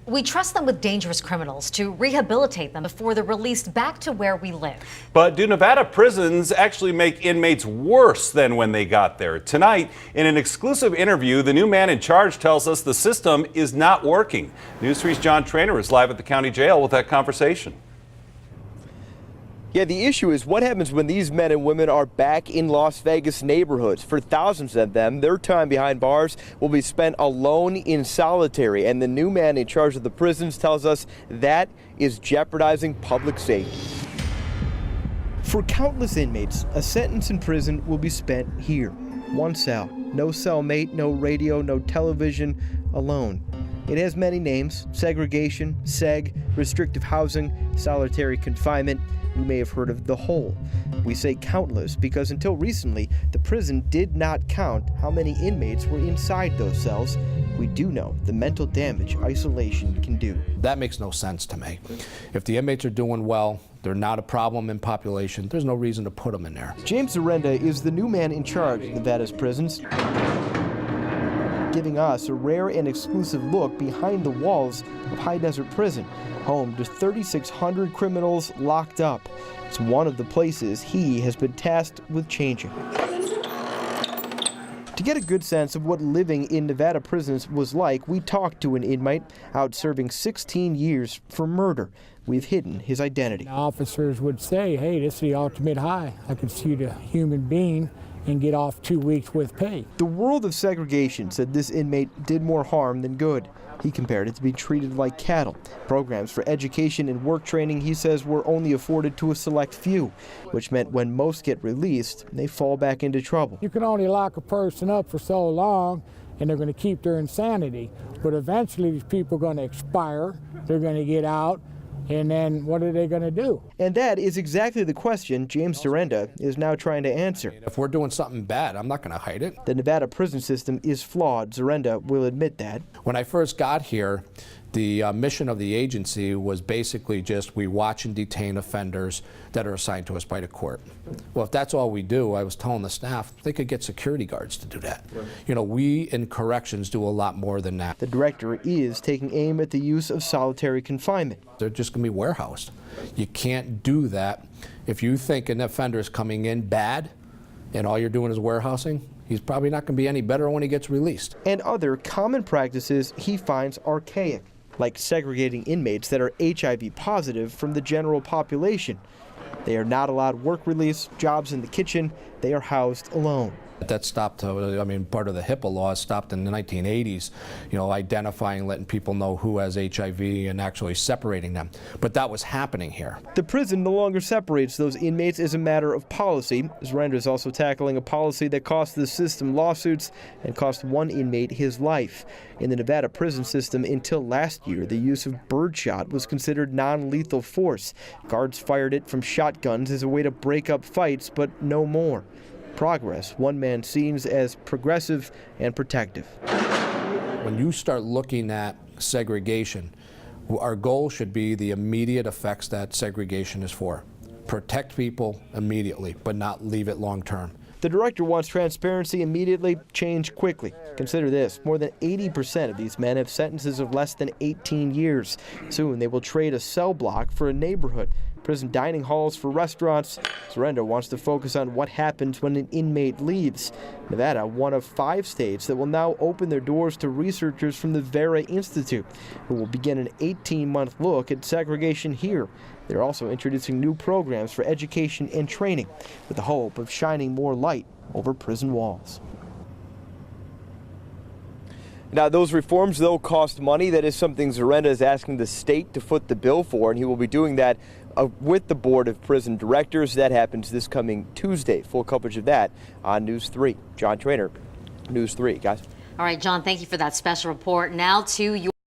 We trust them with dangerous criminals to rehabilitate them before they're released back to where we live. But do Nevada prisons actually make inmates worse than when they got there? Tonight, in an exclusive interview, the new man in charge tells us the system is not working. News 3's John Trainer is live at the county jail with that conversation. Yeah, the issue is what happens when these men and women are back in Las Vegas neighborhoods. For thousands of them, their time behind bars will be spent alone in solitary. And the new man in charge of the prisons tells us that is jeopardizing public safety. For countless inmates, a sentence in prison will be spent here. One cell, no cellmate, no radio, no television, alone. It has many names: segregation, seg, restrictive housing, solitary confinement. You may have heard of the hole. We say countless because until recently, the prison did not count how many inmates were inside those cells. We do know the mental damage isolation can do. That makes no sense to me. If the inmates are doing well, they're not a problem in population, there's no reason to put them in there. James Zarenda is the new man in charge of Nevada's prisons, giving us a rare and exclusive look behind the walls of High Desert Prison, home to 3,600 criminals locked up. It's one of the places he has been tasked with changing. To get a good sense of what living in Nevada prisons was like, we talked to an inmate out serving 16 years for murder. We've hidden his identity. Officers would say, hey, this is the ultimate high. I could shoot a human being and get off 2 weeks with pay. The world of segregation said this inmate did more harm than good. He compared it to being treated like cattle. Programs for education and work training, he says, were only afforded to a select few, which meant when most get released, they fall back into trouble. You can only lock a person up for so long, and they're going to keep their insanity. But eventually these people are going to expire, they're going to get out, and then what are they going to do? And that is exactly the question James Zarenda is now trying to answer. If we're doing something bad, I'm not going to hide it. The Nevada prison system is flawed. Zarenda will admit that. When I first got here, the mission of the agency was basically just we watch and detain offenders that are assigned to us by the court. Well, if that's all we do, I was telling the staff, they could get security guards to do that. Right. You know, we in corrections do a lot more than that. The director is taking aim at the use of solitary confinement. They're just going to be warehoused. You can't do that. If you think an offender is coming in bad and all you're doing is warehousing, he's probably not going to be any better when he gets released. And other common practices he finds archaic, like segregating inmates that are HIV positive from the general population. They are not allowed work release, jobs in the kitchen. They are housed alone. That stopped, I mean, part of the HIPAA law stopped in the 1980s, you know, identifying, letting people know who has HIV and actually separating them. But that was happening here. The prison no longer separates those inmates as a matter of policy. Zarenda is also tackling a policy that cost the system lawsuits and cost one inmate his life. In the Nevada prison system, until last year, the use of birdshot was considered non-lethal force. Guards fired it from shotguns as a way to break up fights, but no more. Progress one man sees as progressive and protective. When you start looking at segregation, our goal should be the immediate effects that segregation is for. Protect people immediately, but not leave it long term. The director wants transparency immediately, change quickly. Consider this, more than 80% of these men have sentences of less than 18 years. Soon they will trade a cell block for a neighborhood, prison dining halls for restaurants. Zarenda wants to focus on what happens when an inmate leaves. Nevada, one of 5 states that will now open their doors to researchers from the Vera Institute, who will begin an 18-month look at segregation here. They're also introducing new programs for education and training with the hope of shining more light over prison walls. Now, those reforms, though, cost money. That is something Zarenda is asking the state to foot the bill for, and he will be doing that with the Board of Prison Directors. That happens this coming Tuesday. Full coverage of that on News 3. John Trainer, News 3. Guys. All right, John, thank you for that special report. Now to your